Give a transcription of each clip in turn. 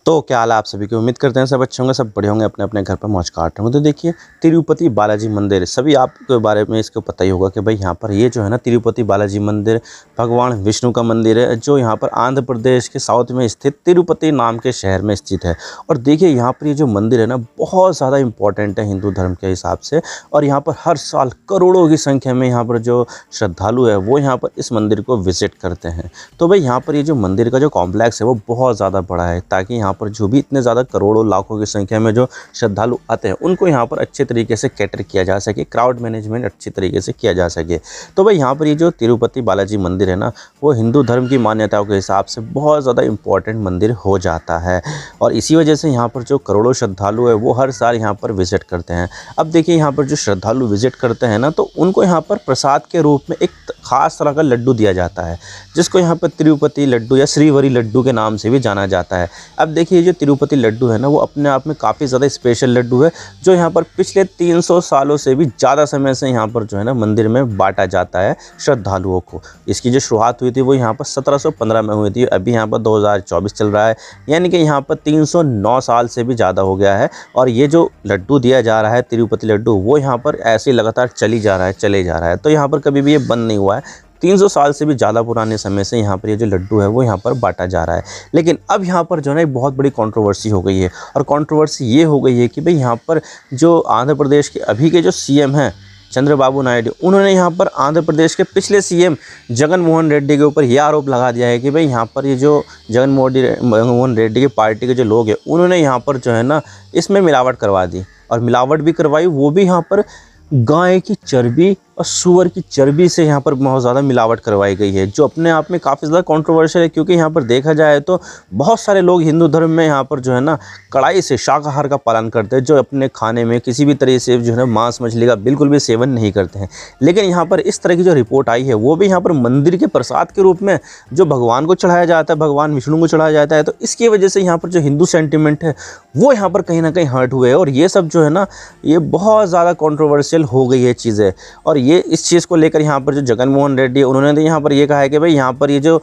तो क्या हाल है आप सभी की। उम्मीद करते हैं सब अच्छे होंगे, सब बढ़िया होंगे, अपने अपने घर पर मौज काट रहे होंगे। तो देखिए तिरुपति बालाजी मंदिर, सभी आपके बारे में इसको पता ही होगा कि भाई यहाँ पर ये जो है ना तिरुपति बालाजी मंदिर भगवान विष्णु का मंदिर है, जो यहाँ पर आंध्र प्रदेश के साउथ में स्थित तिरुपति नाम के शहर में स्थित है। और देखिए यहाँ पर ये जो मंदिर है ना बहुत ज़्यादा इंपॉर्टेंट है हिंदू धर्म के हिसाब से। और यहाँ पर हर साल करोड़ों की संख्या में यहाँ पर जो श्रद्धालु है वो यहाँ पर इस मंदिर को विजिट करते हैं। तो भाई यहाँ पर ये जो मंदिर का जो कॉम्प्लेक्स है वो बहुत ज़्यादा बड़ा है, ताकि यहाँ पर जो भी इतने ज़्यादा करोड़ों लाखों की संख्या में जो श्रद्धालु आते हैं उनको यहाँ पर अच्छे तरीके से कैटर किया जा सके, क्राउड मैनेजमेंट अच्छी तरीके से किया जा सके। तो भाई यहाँ पर ये जो तिरुपति बालाजी मंदिर है ना वो हिंदू धर्म की मान्यताओं के हिसाब से बहुत ज़्यादा इम्पोर्टेंट मंदिर हो जाता है। और इसी वजह से यहाँ पर जो करोड़ों श्रद्धालु है वो हर साल यहाँ पर विजिट करते हैं। अब देखिए यहाँ पर जो श्रद्धालु विजिट करते हैं ना तो उनको यहाँ पर प्रसाद के रूप में एक खास तरह का लड्डू दिया जाता है, जिसको यहाँ पर तिरुपति लड्डू या श्रीवरी लड्डू के नाम से भी जाना जाता है। अब देखिए जो तिरुपति लड्डू है ना वो अपने आप में काफ़ी ज़्यादा स्पेशल लड्डू है, जो यहाँ पर पिछले 300 सालों से भी ज़्यादा समय से यहाँ पर जो है ना मंदिर में बांटा जाता है श्रद्धालुओं को। इसकी जो शुरुआत हुई थी वो यहाँ पर 1715 में हुई थी। अभी यहाँ पर 2024 चल रहा है, यानी कि यहाँ पर 309 साल से भी ज़्यादा हो गया है। और ये जो लड्डू दिया जा रहा है तिरुपति लड्डू वो यहाँ पर ऐसे ही लगातार चले जा रहा है। तो यहाँ पर कभी भी ये बंद नहीं हुआ है। 300 साल से भी ज़्यादा पुराने समय से यहाँ पर ये जो लड्डू है वो यहाँ पर बांटा जा रहा है। लेकिन अब यहाँ पर जो है ना एक बहुत बड़ी कंट्रोवर्सी हो गई है। और कंट्रोवर्सी ये हो गई है कि भाई यहाँ पर जो आंध्र प्रदेश के अभी के जो सीएम हैं चंद्रबाबू नायडू, उन्होंने यहाँ पर आंध्र प्रदेश के पिछले सीएम जगन मोहन रेड्डी के ऊपर यह आरोप लगा दिया है कि भाई यहाँ पर ये जो जगन मोहन रेड्डी की पार्टी के जो लोग हैं उन्होंने यहाँ पर जो है ना इसमें मिलावट करवा दी। और मिलावट भी करवाई, वो भी यहाँ पर गाय की चर्बी और सूअर की चर्बी से यहाँ पर बहुत ज़्यादा मिलावट करवाई गई है, जो अपने आप में काफ़ी ज़्यादा कंट्रोवर्शियल है। क्योंकि यहाँ पर देखा जाए तो बहुत सारे लोग हिंदू धर्म में यहाँ पर जो है ना कड़ाई से शाकाहार का पालन करते हैं, जो अपने खाने में किसी भी तरह से जो है ना मांस मछली का बिल्कुल भी सेवन नहीं करते हैं। लेकिन यहाँ पर इस तरह की जो रिपोर्ट आई है वो भी यहाँ पर मंदिर के प्रसाद के रूप में जो भगवान को चढ़ाया जाता है, भगवान विष्णु को चढ़ाया जाता है। तो इसकी वजह से यहाँ पर जो हिंदू सेंटिमेंट है वो यहाँ पर कहीं ना कहीं हर्ट हुए हैं। और ये सब जो है ना ये बहुत ज़्यादा कॉन्ट्रोवर्शियल हो गई है चीज़ें। और ये इस चीज़ को लेकर यहाँ पर जो जगन मोहन रेड्डी है उन्होंने तो यहाँ पर ये कहा है कि भाई यहाँ पर ये जो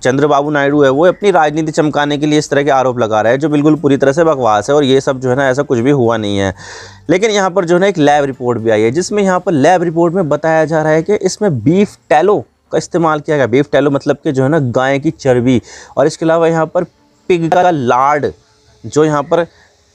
चंद्रबाबू नायडू है वो अपनी राजनीति चमकाने के लिए इस तरह के आरोप लगा रहा है, जो बिल्कुल पूरी तरह से बकवास है। और ये सब जो है ना ऐसा कुछ भी हुआ नहीं है। लेकिन यहाँ पर जो है ना एक लैब रिपोर्ट भी आई है, जिसमें यहाँ पर लैब रिपोर्ट में बताया जा रहा है कि इसमें बीफ टैलो का इस्तेमाल किया गया। बीफ टैलो मतलब कि जो है ना गाय की चर्बी, और इसके अलावा यहाँ पर पिग का लाड, जो यहाँ पर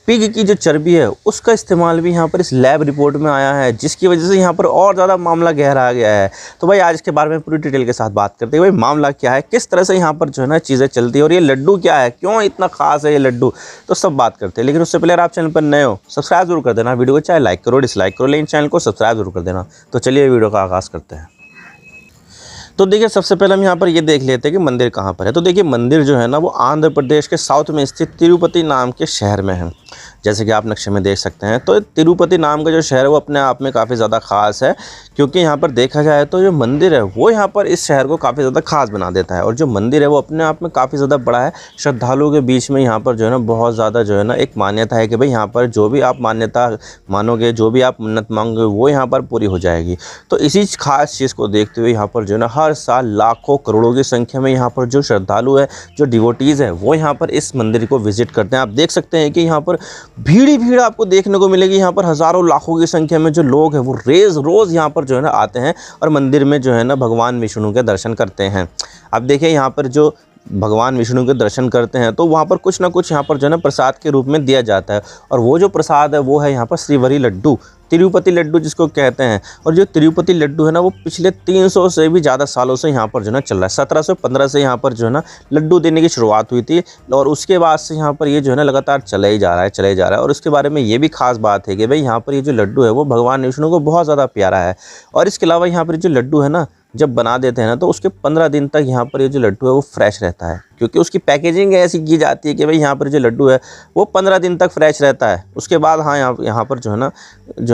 पिग की जो चर्बी है उसका इस्तेमाल भी यहाँ पर इस लैब रिपोर्ट में आया है, जिसकी वजह से यहाँ पर और ज़्यादा मामला गहरा गया है। तो भाई आज इसके बारे में पूरी डिटेल के साथ बात करते हैं। भाई मामला क्या है, किस तरह से यहाँ पर जो है ना चीज़ें चलती है, और ये लड्डू क्या है, क्यों इतना खास है ये लड्डू, तो सब बात करते हैं। लेकिन उससे पहले अगर आप चैनल पर नए हो सब्सक्राइब जरूर कर देना, वीडियो को चाहे लाइक करो डिसलाइक करो, लेकिन चैनल को सब्सक्राइब जरूर कर देना। तो चलिए वीडियो का आगाज़ करते हैं। तो देखिए सबसे पहले हम यहाँ पर ये देख लेते हैं कि मंदिर कहाँ पर है। तो देखिए मंदिर जो है ना वो आंध्र प्रदेश के साउथ में स्थित तिरुपति नाम के शहर में है, जैसे कि आप नक्शे में देख सकते हैं। तो तिरुपति नाम का जो शहर है वो अपने आप में काफ़ी ज़्यादा ख़ास है, क्योंकि यहाँ पर देखा जाए तो जो मंदिर है वो यहाँ पर इस शहर को काफ़ी ज़्यादा ख़ास बना देता है। और जो मंदिर है वो अपने आप में काफ़ी ज़्यादा बड़ा है। श्रद्धालुओं के बीच में यहाँ पर जो है ना बहुत ज़्यादा जो है ना एक मान्यता है कि भाई यहाँ पर जो भी आप मान्यता मानोगे, जो भी आप मन्नत मांगोगे वो यहाँ पर पूरी हो जाएगी। तो इसी खास चीज़ को देखते हुए यहाँ पर जो है ना हर साल लाखों करोड़ों की संख्या में यहाँ पर जो श्रद्धालु है, जो डिवोटीज़ है, वो यहाँ पर इस मंदिर को विजिट करते हैं। आप देख सकते हैं कि यहाँ पर भीड़ ही भीड़ आपको देखने को मिलेगी। यहाँ पर हज़ारों लाखों की संख्या में जो लोग हैं वो रोज़ यहाँ पर जो है ना आते हैं और मंदिर में जो है ना भगवान विष्णु के दर्शन करते हैं। अब देखिए यहाँ पर जो भगवान विष्णु के दर्शन करते हैं तो वहाँ पर कुछ ना कुछ यहाँ पर जो है ना प्रसाद के रूप में दिया जाता है। और वो जो प्रसाद है वो है यहाँ पर श्रीवरी लड्डू, तिरुपति लड्डू जिसको कहते हैं। और जो तिरुपति लड्डू है ना वो पिछले 300 से भी ज़्यादा सालों से यहाँ पर जो है ना चल रहा है। 1715 से यहाँ पर जो है ना लड्डू देने की शुरुआत हुई थी, और उसके बाद से यहाँ पर ये जो है ना लगातार चला ही जा रहा है। और उसके बारे में ये भी खास बात है कि भाई यहाँ पर ये जो लड्डू है वो भगवान विष्णु को बहुत ज़्यादा प्यारा है। और इसके अलावा यहाँ पर जो लड्डू है ना जब बना देते हैं ना तो उसके 15 दिन तक यहाँ पर ये जो लड्डू है वो फ्रेश रहता है, क्योंकि उसकी पैकेजिंग ऐसी की जाती है कि भाई यहाँ पर जो लड्डू है वो 15 दिन तक फ्रेश रहता है। उसके बाद हाँ यहाँ पर जो है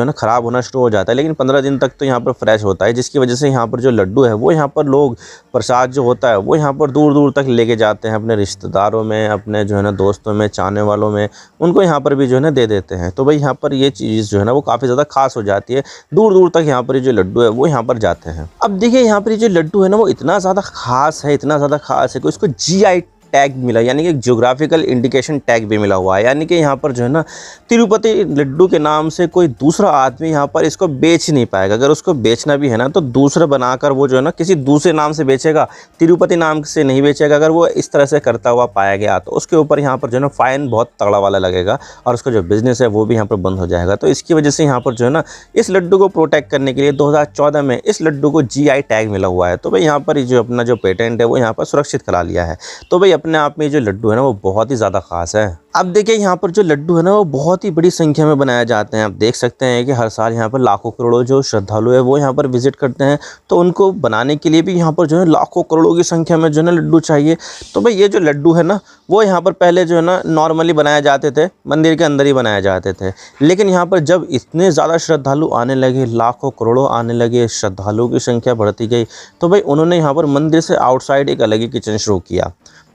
ना ख़राब होना शुरू हो जाता है, लेकिन 15 दिन तक तो यहाँ पर फ्रेश होता है, जिसकी वजह से यहाँ पर जो लड्डू है वो यहाँ पर लोग प्रसाद जो होता है वो यहाँ पर दूर दूर तक लेके जाते हैं, अपने रिश्तेदारों में, अपने जो है ना दोस्तों में, चाहने वालों में, उनको यहाँ पर भी जो है ना दे देते हैं। तो भाई यहाँ पर ये चीज़ जो है ना वो काफ़ी ज़्यादा खास हो जाती है, दूर दूर तक यहाँ पर जो लड्डू है वो यहाँ पर जाते हैं। अब देखिए यहाँ पर ये जो लड्डू है ना वो इतना ज़्यादा खास है कि उसको GI टैग मिला, यानी कि ज्योग्राफिकल इंडिकेशन टैग भी मिला हुआ है, यानी कि यहाँ पर जो है ना तिरुपति लड्डू के नाम से कोई दूसरा आदमी यहाँ पर इसको बेच नहीं पाएगा। अगर उसको बेचना भी है ना तो दूसरा बनाकर वो जो है ना किसी दूसरे नाम से बेचेगा, तिरुपति नाम से नहीं बेचेगा। अगर वो इस तरह से करता हुआ पाया गया तो उसके ऊपर यहाँ पर जो है ना फाइन बहुत तगड़ा वाला लगेगा और उसका जो बिज़नेस है वो भी यहाँ पर बंद हो जाएगा। तो इसकी वजह से यहाँ पर जो है ना इस लड्डू को प्रोटेक्ट करने के लिए 2014 में इस लड्डू को GI टैग मिला हुआ है। तो भाई यहाँ पर जो अपना जो पेटेंट है वो यहाँ पर सुरक्षित करा लिया है। तो भाई अपने आप में जो लड्डू है ना वो बहुत ही ज़्यादा खास है। अब देखिए यहाँ पर जो लड्डू है ना वो बहुत ही बड़ी संख्या में बनाए जाते हैं। आप देख सकते हैं कि हर साल यहाँ पर लाखों करोड़ों जो श्रद्धालु है वो यहाँ पर विजिट करते हैं। तो उनको बनाने के लिए भी यहाँ पर जो है लाखों करोड़ों की संख्या में जो है ना लड्डू चाहिए। तो भाई ये जो लड्डू है ना वो यहाँ पर पहले जो है ना नॉर्मली बनाए जाते थे, मंदिर के अंदर ही बनाए जाते थे। लेकिन यहाँ पर जब इतने ज़्यादा श्रद्धालु आने लगे, लाखों करोड़ों आने लगे, श्रद्धालुओं की संख्या बढ़ती गई, तो भाई उन्होंने यहाँ पर मंदिर से आउटसाइड एक अलग ही किचन शुरू किया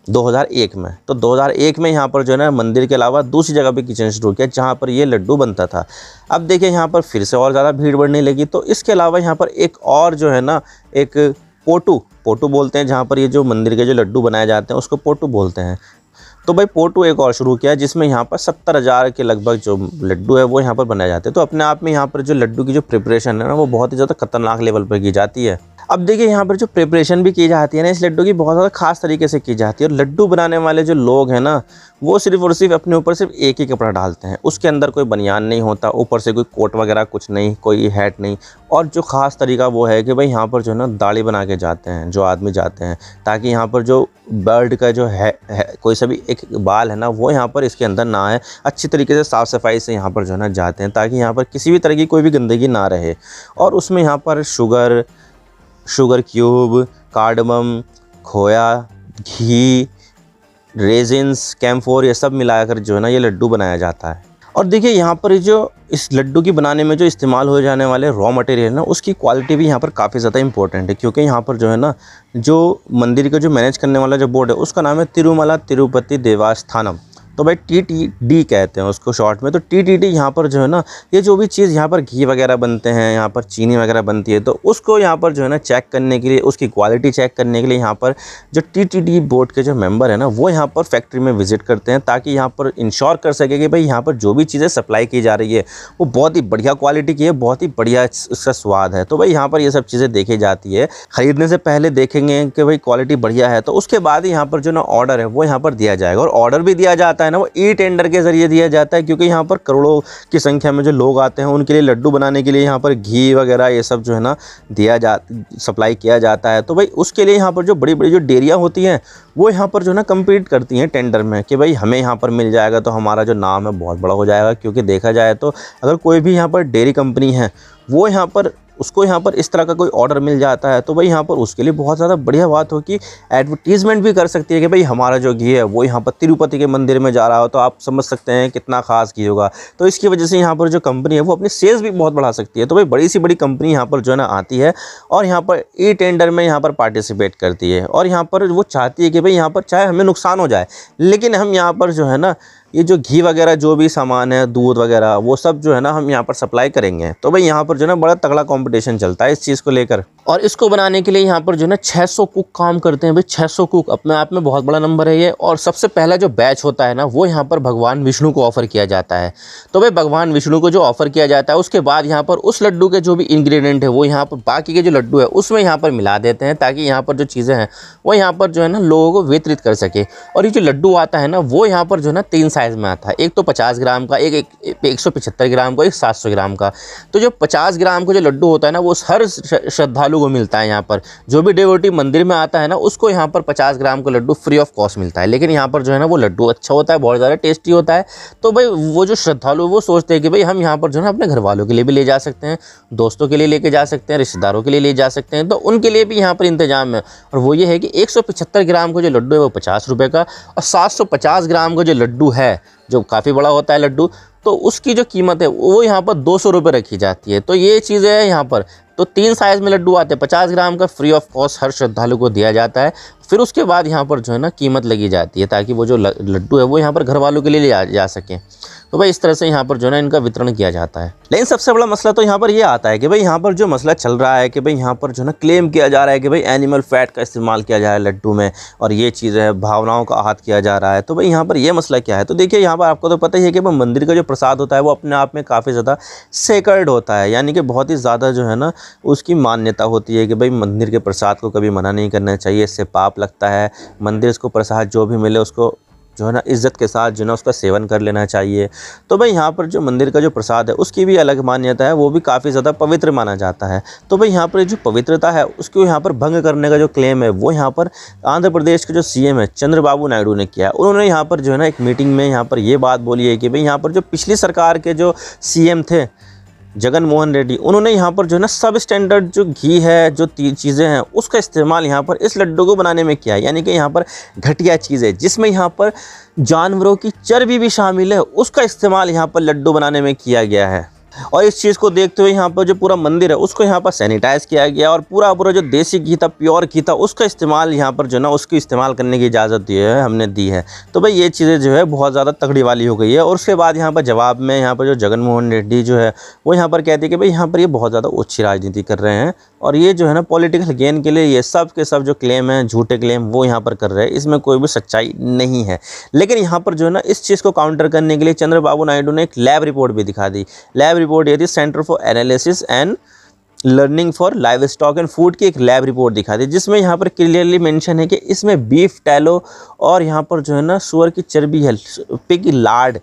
2001 में। तो 2001 में यहाँ पर जो है ना मंदिर के अलावा दूसरी जगह पे किचन शुरू किया जहाँ पर ये लड्डू बनता था। अब देखिए यहाँ पर फिर से और ज़्यादा भीड़ बढ़ने लगी। तो इसके अलावा यहाँ पर एक और जो है ना एक पोटू बोलते हैं, जहाँ पर ये जो मंदिर के जो लड्डू बनाए जाते हैं उसको पोटू बोलते हैं। तो भाई पोटू एक और शुरू किया जिसमें यहाँ पर 70,000 के लगभग जो लड्डू है वो यहाँ पर बनाए जाते हैं। तो अपने आप में यहाँ पर जो लड्डू की जो प्रिपरेशन है ना वो बहुत ही ज़्यादा खतरनाक लेवल पर की जाती है। अब देखिए यहाँ पर जो प्रिपरेशन भी की जाती है ना इस लड्डू की बहुत ज़्यादा खास तरीके से की जाती है। और लड्डू बनाने वाले जो लोग हैं ना वो सिर्फ और सिर्फ अपने ऊपर सिर्फ एक ही कपड़ा डालते हैं, उसके अंदर कोई बनियान नहीं होता, ऊपर से कोई कोट वगैरह कुछ नहीं, कोई हैट नहीं। और जो ख़ास तरीका वो है कि भाई यहाँ पर जो है ना दाढ़ी बना के जाते हैं जो आदमी जाते हैं, ताकि यहाँ पर जो बर्ड का जो है कोई सा भी एक बाल है ना वो यहाँ पर इसके अंदर ना आए। अच्छी तरीके से साफ़ सफाई से यहाँ पर जो है ना जाते हैं ताकि यहाँ पर किसी भी तरह की कोई भी गंदगी ना रहे। और उसमें यहाँ पर शुगर क्यूब, कार्डमम, खोया, घी, रेजिन्स, कैम्फोर ये सब मिलाकर जो है ना ये लड्डू बनाया जाता है। और देखिए यहाँ पर जो इस लड्डू की बनाने में जो इस्तेमाल हो जाने वाले रॉ मटेरियल ना उसकी क्वालिटी भी यहाँ पर काफ़ी ज़्यादा इंपॉर्टेंट है, क्योंकि यहाँ पर जो है ना जो मंदिर का जो मैनेज करने वाला जो बोर्ड है उसका नाम है तिरुमला तिरुपति देवस्थानम। तो भाई TTD कहते हैं उसको शॉर्ट में। तो TTD यहाँ पर जो है ना ये जो भी चीज़ यहाँ पर घी वगैरह बनते हैं, यहाँ पर चीनी वगैरह बनती है, तो उसको यहाँ पर जो है ना चेक करने के लिए, उसकी क्वालिटी चेक करने के लिए यहाँ पर जो TTD बोर्ड के जो मेंबर है ना वो यहाँ पर फैक्ट्री में विजिट करते हैं, ताकि यहाँ पर इंश्योर कर सके कि भाई यहाँ पर जो भी चीज़ें सप्लाई की जा रही है वो बहुत ही बढ़िया क्वालिटी की है, बहुत ही बढ़िया इसका स्वाद है। तो भाई यहाँ पर ये सब चीज़ें देखी जाती है। ख़रीदने से पहले देखेंगे कि भाई क्वालिटी बढ़िया है, तो उसके बाद ही यहाँ पर जो ना ऑर्डर है वो यहाँ पर दिया जाएगा। और ऑर्डर भी दिया जाता है ना वो ई-टेंडर के ज़रिए दिया जाता है, क्योंकि यहाँ पर करोड़ों की संख्या में जो लोग आते हैं उनके लिए लड्डू बनाने के लिए यहाँ पर घी वगैरह ये सब जो है ना सप्लाई किया जाता है। तो भाई उसके लिए यहाँ पर जो बड़ी बड़ी जो डेयरियाँ होती हैं वो यहाँ पर जो है ना कम्पीट करती हैं टेंडर में कि भाई हमें यहाँ पर मिल जाएगा तो हमारा जो नाम है बहुत बड़ा हो जाएगा। क्योंकि देखा जाए तो अगर कोई भी यहाँ पर डेयरी कंपनी है वो यहाँ पर उसको यहाँ पर इस तरह का कोई ऑर्डर मिल जाता है तो भाई यहाँ पर उसके लिए बहुत ज़्यादा बढ़िया बात हो कि एडवर्टीज़मेंट भी कर सकती है कि भाई हमारा जो घी है वो यहाँ पर तिरुपति के मंदिर में जा रहा हो। तो आप समझ सकते हैं कितना खास घी होगा। तो इसकी वजह से यहाँ पर जो कंपनी है वो अपनी सेल्स भी बहुत बढ़ा सकती है। तो भाई बड़ी सी बड़ी कंपनी यहाँ पर जो है ना आती है और यहाँ पर ई-टेंडर में यहाँ पर पार्टिसिपेट करती है। और यहाँ पर वो चाहती है कि भाई यहाँ पर चाहे हमें नुकसान हो जाए लेकिन हम यहाँ पर जो है ना ये जो घी वगैरह जो भी सामान है, दूध वगैरह, वो सब जो है ना हम यहाँ पर सप्लाई करेंगे। तो भाई यहाँ पर जो है ना बड़ा तगड़ा कंपटीशन चलता है इस चीज़ को लेकर। और इसको बनाने के लिए यहाँ पर जो है ना 600 कुक काम करते हैं। भाई 600 कुक अपने आप में बहुत बड़ा नंबर है ये। और सबसे पहला जो बैच होता है ना वो यहाँ पर भगवान विष्णु को ऑफ़र किया जाता है। तो भाई भगवान विष्णु को जो ऑफ़र किया जाता है उसके बाद यहाँ पर उस लड्डू के जो भी इंग्रेडिएंट है वो यहाँ पर बाकी के जो लड्डू है उसमें यहाँ पर मिला देते हैं, ताकि यहाँ पर जो चीज़ें हैं वो यहाँ पर जो है ना लोगों को वितरित कर सके। और ये जो लड्डू आता है ना वो यहाँ पर जो है ना 3 साइज़ में आता है, एक तो 50 ग्राम का, एक 175 ग्राम का, एक 700 ग्राम का। तो जो 50 ग्राम का जो लड्डू होता है ना वो हर श्रद्धालु को मिलता है। यहाँ पर जो भी डिवोटी मंदिर में आता है ना उसको यहाँ पर 50 ग्राम का लड्डू फ्री ऑफ कॉस्ट मिलता है। लेकिन यहाँ पर जो है ना वो लड्डू अच्छा होता है, बहुत ज़्यादा टेस्टी होता है। तो भाई वो जो श्रद्धालु वो सोचते हैं कि भाई हम यहाँ पर जो है ना अपने घर वालों के लिए भी ले जा सकते हैं, दोस्तों के लिए लेके जा सकते हैं, रिश्तेदारों के लिए ले जा सकते हैं। तो उनके लिए भी यहाँ पर इंतजाम है। और वो ये है कि 175 ग्राम का जो लड्डू है वो 50 रुपये का, और 750 ग्राम का जो लड्डू है जो काफ़ी बड़ा होता है लड्डू, तो उसकी जो कीमत है वो यहाँ पर 200 रुपये रखी जाती है। तो ये चीज़ें हैं यहाँ पर। तो 3 साइज़ में लड्डू आते हैं, 50 ग्राम का फ्री ऑफ कॉस्ट हर श्रद्धालु को दिया जाता है। फिर उसके बाद यहाँ पर जो है ना कीमत लगी जाती है, ताकि वो जो लड्डू है वो यहाँ पर घर वालों के लिए ले जा सकें। तो भाई इस तरह से यहाँ पर जो है ना इनका वितरण किया जाता है। लेकिन सबसे बड़ा मसला तो यहाँ पर ये आता है कि भाई यहाँ पर जो मसला चल रहा है कि भाई यहाँ पर जो है ना क्लेम किया जा रहा है कि भाई एनिमल फैट का इस्तेमाल किया जा रहा है लड्डू में, और ये चीज़ है, भावनाओं का आहत किया जा रहा है। तो भाई यहाँ पर ये मसला क्या है? तो देखिए यहाँ पर आपको तो पता ही है कि भाई मंदिर का जो प्रसाद होता है वो अपने आप में काफ़ी ज़्यादा सेक्रेड होता है, यानी कि बहुत ही ज़्यादा जो है ना उसकी मान्यता होती है कि भाई मंदिर के प्रसाद को कभी मना नहीं करना चाहिए, इससे पाप लगता है। मंदिर को प्रसाद जो भी मिले उसको जो है ना इज़्ज़त के साथ जो है ना उसका सेवन कर लेना चाहिए। तो भाई यहाँ पर जो मंदिर का जो प्रसाद है उसकी भी अलग मान्यता है, वो भी काफ़ी ज़्यादा पवित्र माना जाता है। तो भाई यहाँ पर जो पवित्रता है उसको यहाँ पर भंग करने का जो क्लेम है वो यहाँ पर आंध्र प्रदेश के जो सीएम है चंद्रबाबू नायडू ने किया है। उन्होंने यहाँ पर जो है ना एक मीटिंग में यहाँ पर ये बात बोली है कि भाई यहाँ पर जो पिछली सरकार के जो सीएम थे जगन मोहन रेड्डी, उन्होंने यहाँ पर जो है ना सब स्टैंडर्ड जो घी है, जो चीज़ें हैं उसका इस्तेमाल यहाँ पर इस लड्डू को बनाने में किया है, यानी कि यहाँ पर घटिया चीज़ें जिसमें यहाँ पर जानवरों की चर्बी भी शामिल है उसका इस्तेमाल यहाँ पर लड्डू बनाने में किया गया है। और इस चीज़ को देखते हुए यहाँ पर जो पूरा मंदिर है उसको यहाँ पर सैनिटाइज़ किया गया, और पूरा जो देसी घी था, प्योर घी था, उसका इस्तेमाल यहाँ पर जो ना उसको इस्तेमाल करने की इजाज़त दी है, हमने दी है। तो भाई ये चीज़ें जो है बहुत ज़्यादा तगड़ी वाली हो गई है। और उसके बाद यहाँ पर जवाब में यहाँ पर जो जगन मोहन रेड्डी जो है वो यहाँ पर कहते हैं कि भाई यहाँ पर ये बहुत ज़्यादा ओछी राजनीति कर रहे हैं, और ये जो है ना पॉलिटिकल गेन के लिए ये सब के सब जो क्लेम हैं, झूठे क्लेम, वो यहाँ पर कर रहे हैं, इसमें कोई भी सच्चाई नहीं है। लेकिन यहाँ पर जो है ना इस चीज़ को काउंटर करने के लिए चंद्रबाबू नायडू ने एक लैब रिपोर्ट भी दिखा दी। लैब रिपोर्ट ये थी centre for analysis and learning for live stock and food की एक लैब रिपोर्ट दिखा दी, जिसमें यहाँ पर क्लियरली मेंशन है कि इसमें बीफ टैलो और यहाँ पर जो है ना सुअर की चर्बी है, पिग लाड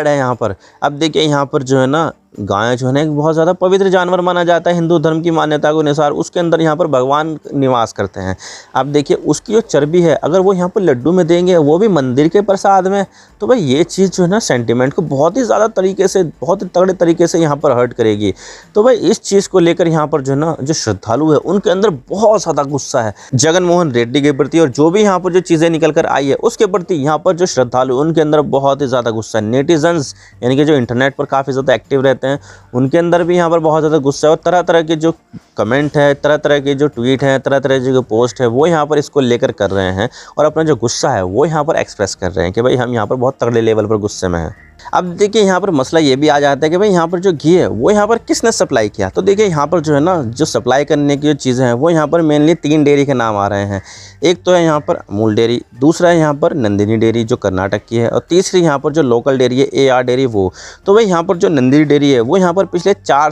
है यहाँ पर। अब देखिए यहाँ पर जो है ना गाय जो है ना एक बहुत ज़्यादा पवित्र जानवर माना जाता है हिंदू धर्म की मान्यता के अनुसार, उसके अंदर यहाँ पर भगवान निवास करते हैं। अब देखिए उसकी जो चर्बी है अगर वो यहाँ पर लड्डू में देंगे, वो भी मंदिर के प्रसाद में, तो भाई ये चीज़ जो है ना सेंटिमेंट को बहुत ही ज़्यादा तरीके से, बहुत ही तगड़े तरीके से यहाँ पर हर्ट करेगी। तो भाई इस चीज़ को लेकर यहाँ पर जो है ना जो श्रद्धालु है उनके अंदर बहुत ज़्यादा गुस्सा है जगन मोहन रेड्डी के प्रति, और जो भी यहाँ पर जो चीज़ें निकल कर आई है उसके प्रति यहाँ पर जो श्रद्धालु उनके अंदर बहुत ही ज़्यादा गुस्सा है। नेटिजन्स यानी कि जो इंटरनेट पर काफ़ी ज़्यादा एक्टिव रहते हैं उनके अंदर भी यहाँ पर बहुत ज़्यादा गुस्सा है, और तरह तरह के जो कमेंट है, तरह तरह के जो ट्वीट हैं, तरह तरह के जो पोस्ट है वो यहाँ पर इसको लेकर कर रहे हैं, और अपना जो गुस्सा है वो यहाँ पर एक्सप्रेस कर रहे हैं कि भाई हम यहाँ पर बहुत तगड़े लेवल पर गुस्से में हैं। अब देखिए यहाँ पर मसला ये भी आ जाता है कि भाई यहाँ पर जो घी है वो यहाँ पर किसने सप्लाई किया। तो देखिए यहाँ पर जो है ना जो सप्लाई करने की जो चीज़ें हैं वो यहाँ पर मेनली 3 डेयरी के नाम आ रहे हैं। एक तो है यहाँ पर अमूल डेयरी, दूसरा है यहाँ पर नंदिनी डेयरी जो कर्नाटक की है, और तीसरी यहाँ पर जो लोकल डेयरी है AR डेयरी वो। तो भाई यहाँ पर जो नंदिनी डेयरी है वो यहाँ पर पिछले 4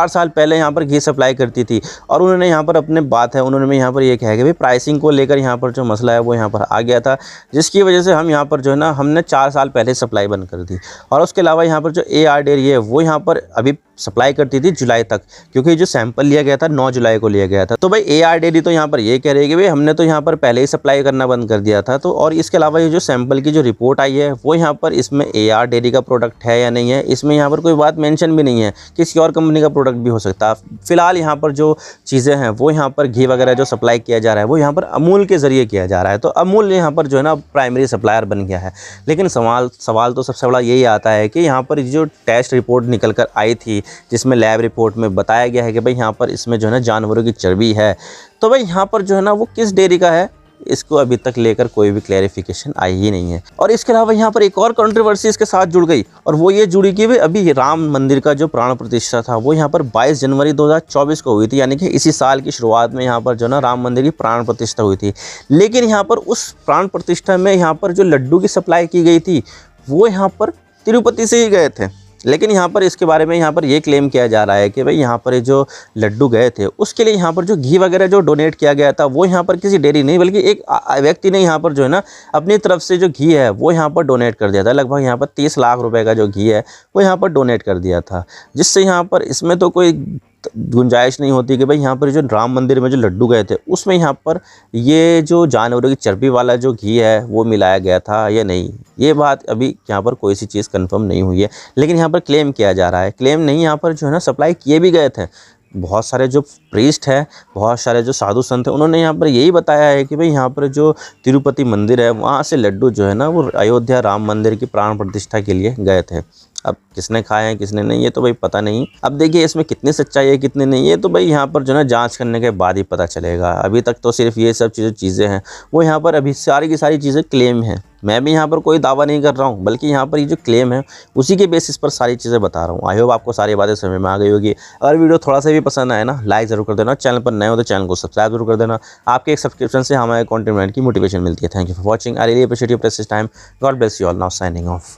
साल पहले यहाँ पर घी सप्लाई करती थी, और उन्होंने यहाँ पर अपने बात है उन्होंने यहाँ पर ये कहा कि भाई प्राइसिंग को लेकर यहाँ पर जो मसला है वो यहाँ पर आ गया था, जिसकी वजह से हम यहाँ पर जो है ना हमने 4 साल पहले सप्लाई बंद कर दी। और उसके अलावा यहाँ पर जो AR डेयरी है वो यहाँ पर अभी सप्लाई करती थी जुलाई तक, क्योंकि जो सैंपल लिया गया था 9 जुलाई को लिया गया था। तो भाई AR डेयरी तो यहाँ पर ये कह रही है कि भाई हमने तो यहाँ पर पहले ही सप्लाई करना बंद कर दिया था। तो और इसके अलावा ये जो सैंपल की जो रिपोर्ट आई है वो यहाँ पर इसमें AR डेयरी का प्रोडक्ट है या नहीं है, इसमें यहाँ पर कोई बात मेंशन भी नहीं है, किसी और कंपनी का प्रोडक्ट भी हो सकता है। फिलहाल यहाँ पर जो चीज़ें हैं वो यहाँ पर घी वगैरह जो सप्लाई किया जा रहा है वो यहाँ पर अमूल के ज़रिए किया जा रहा है। तो अमूल यहाँ पर जो है ना प्राइमरी सप्लायर बन गया है। लेकिन सवाल तो सबसे बड़ा यही आता है कि यहाँ पर जो टेस्ट रिपोर्ट निकल कर आई थी जिसमें लैब रिपोर्ट में बताया गया है कि भाई यहाँ पर इसमें जो है ना जानवरों की चर्बी है, तो भाई यहाँ पर जो है ना वो किस डेयरी का है इसको अभी तक लेकर कोई भी क्लैरिफिकेशन आई ही नहीं है। और इसके अलावा यहाँ पर एक और कंट्रोवर्सी इसके साथ जुड़ गई, और वो ये जुड़ी कि भाई अभी राम मंदिर का जो प्राण प्रतिष्ठा था वो यहाँ पर 22 जनवरी 2024 को हुई थी, यानी कि इसी साल की शुरुआत में यहाँ पर जो ना राम मंदिर की प्राण प्रतिष्ठा हुई थी। लेकिन यहाँ पर उस प्राण प्रतिष्ठा में यहाँ पर जो लड्डू की सप्लाई की गई थी वो यहाँ पर तिरुपति से ही गए थे। लेकिन यहाँ पर इसके बारे में यहाँ पर ये क्लेम किया जा रहा है कि भाई यहाँ पर जो लड्डू गए थे उसके लिए यहाँ पर जो घी वगैरह जो डोनेट किया गया था वो यहाँ पर किसी डेयरी नहीं बल्कि एक व्यक्ति ने यहाँ पर जो है ना अपनी तरफ से जो घी है वो यहाँ पर डोनेट कर दिया था। लगभग यहाँ पर 30 लाख रुपए का जो घी है वो यहाँ पर डोनेट कर दिया था, जिससे यहाँ पर इसमें तो कोई गुंजाइश नहीं होती कि भाई यहाँ पर जो राम मंदिर में जो लड्डू गए थे उसमें यहाँ पर ये जो जानवरों की चर्बी वाला जो घी है वो मिलाया गया था या नहीं। ये बात अभी यहाँ पर कोई सी चीज़ कंफर्म नहीं हुई है, लेकिन यहाँ पर क्लेम किया जा रहा है। क्लेम नहीं, यहाँ पर जो है ना सप्लाई किए भी गए थे। बहुत सारे जो प्रीस्ट है, बहुत सारे जो साधु संत हैं, उन्होंने यहाँ पर यही बताया है कि भाई यहाँ पर जो तिरुपति मंदिर है वहाँ से लड्डू जो है ना वो अयोध्या राम मंदिर की प्राण प्रतिष्ठा के लिए गए थे। अब किसने खाए हैं किसने नहीं, ये तो भाई पता नहीं। अब देखिए इसमें कितनी सच्चाई है कितनी नहीं, ये तो भाई यहाँ पर जो है जांच करने के बाद ही पता चलेगा। अभी तक तो सिर्फ ये सब चीज़ें हैं वो यहाँ पर अभी सारी की सारी चीज़ें क्लेम हैं। मैं भी यहाँ पर कोई दावा नहीं कर रहा हूँ, बल्कि यहाँ पर ये जो क्लेम है उसी के बेसिस पर सारी चीज़ें बता रहा हूँ। आई होप आपको सारी बातें समझ में आ गई होगी। अगर वीडियो थोड़ा सा भी पसंद आए ना, लाइक ज़रूर कर देना। चैनल पर नए हो तो चैनल को सब्सक्राइब जरूर कर देना। आपके एक सब्सक्रिप्शन से हमारे कंटेंट की मोटिवेशन मिलती है। Thank you for watching. I really appreciate your precious time. God bless you all. Now signing off.